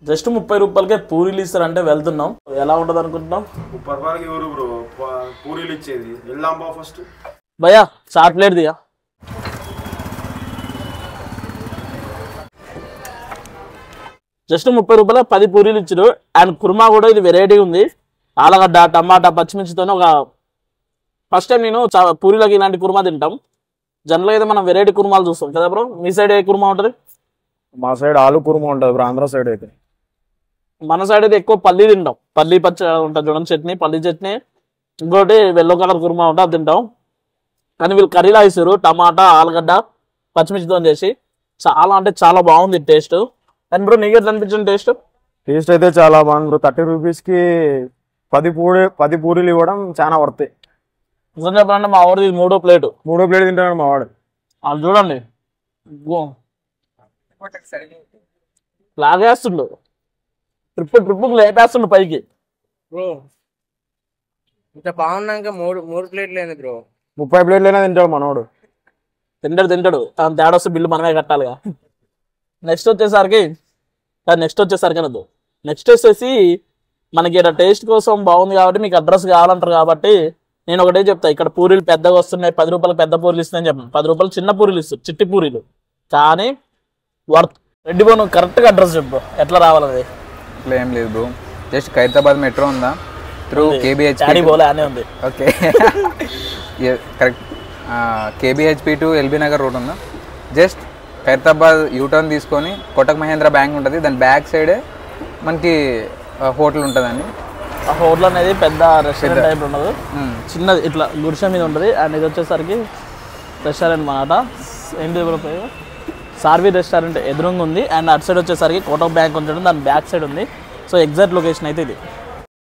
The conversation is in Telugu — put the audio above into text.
జస్ట్ 30 రూపాయలకే పూరీలు ఇస్తారంటే వెళ్తున్నాం. ఎలా ఉంటుంది అనుకుంటున్నాం? 30 రూపాయలకి ఎవరు బ్రో పూరీలు ఇచ్చేది? వెళ్దాం బా ఫస్ట్. భయ్యా చాక్లెట్ దియా. జస్ట్ 30 రూపాయల 10 పూరీలు ఇచ్చారు. అండ్ కుర్మా కూడా ఇది వెరైటీ ఉంది. ఆలుగడ్డ, టమాటా, పచ్చిమిర్చితో ఒక ఫస్ట్ టైం నేను పూరీలకి ఇలాంటి కుర్మా తింటాం. జనరల్గా అయితే మనం వెరైటీ కుర్మాలు చూస్తాం కదా బ్రో. మీ సైడ్ ఏ కుర్మా ఉంటుంది? మా సైడ్ ఆలు కుర్మా ఉంటుంది బ్రో. ఆంధ్ర సైడ్ అయితే, మన సైడ్ అయితే ఎక్కువ పల్లీ తింటాం. పల్లీ పచ్చ ఉంటుంది చూడండి, చట్నీ, పల్లీ చట్నీ. ఇంకోటి ఎల్లో కలర్ కుర్మా ఉంటుంది, అది తింటాం. కానీ వీళ్ళు కర్రీలా ఇస్తారు, టమాటా, ఆలుగడ్డ, పచ్చిమిర్చితో చేసి. చాలా అంటే చాలా బాగుంది టేస్ట్. అండ్ బ్రో నీకు ఎట్లా అనిపించింది టేస్ట్? టేస్ట్ అయితే చాలా బాగుంది బ్రో. 30 రూపీస్కి 10 పూరీలు ఇవ్వడం చాలా వర్త్. నిజం చెప్పాలంటే మా వాడిది మూడో ప్లేట్ తింటాడు మా వాడు. అది చూడండి లాగేస్తుండు, ట్రిప్పు లేపేస్తుండు పైకి. బ్రో ఇంత బాగున్నాక మూడు ప్లేట్లు ఏంది బ్రో? 30 ప్లేట్లైనా తింటాడు మనోడు. తింటాడు. తేడా వస్తే బిల్లు మనమే కట్టాలిగా. నెక్స్ట్ వచ్చేసరికి అనదు. నెక్స్ట్ వచ్చేసి మనకి ఇక్కడ టేస్ట్ కోసం బాగుంది కాబట్టి మీకు అడ్రస్ కావాలంటారు కాబట్టి నేను ఒకటే చెప్తా. ఇక్కడ పూరీలు పెద్దగా వస్తున్నాయి, 10 రూపాయలు పెద్ద పూరీలు ఇస్తున్నాయని చెప్పాను. 10 రూపాయలు చిన్న పూరీలు ఇస్తారు, చిట్టి పూరీలు. కానీ వర్త్. రెడ్డి బో నువ్వు కరెక్ట్గా అడ్రస్ చెప్పు, ఎట్లా రావాలది? ఇట్లా ఏం లేదు బ్రో. జస్ట్ ఖైరతాబాద్ మెట్రో ఉందా, త్రూ KBHP అనే ఉంది. Okay correct. KBHP to LB Nagar road ఉందా. జస్ట్ ఖైరతాబాద్ యూటర్న్ తీసుకొని కోటక్ మహేంద్ర బ్యాంక్ ఉంటుంది, దాని బ్యాక్ సైడే మనకి హోటల్ ఉంటుందండి. ఆ హోటల్ అనేది పెద్ద రెస్టారెంట్ టైప్ ఉండదు, చిన్నది ఇట్లా గుడిసె మీద ఉంటుంది. అండ్ ఇది వచ్చేసరికి రెస్టారెంట్ అన్నమాట. ఏంటి సార్వి రెస్టారెంట్ ఎదురుగా ఉంది. అండ్ అటు సైడ్ వచ్చేసరికి కోటక్ బ్యాంక్ ఉంటుంది, దాని బ్యాక్ సైడ్ ఉంది. సో ఎగ్జాక్ట్ లొకేషన్ అయితే ఇది.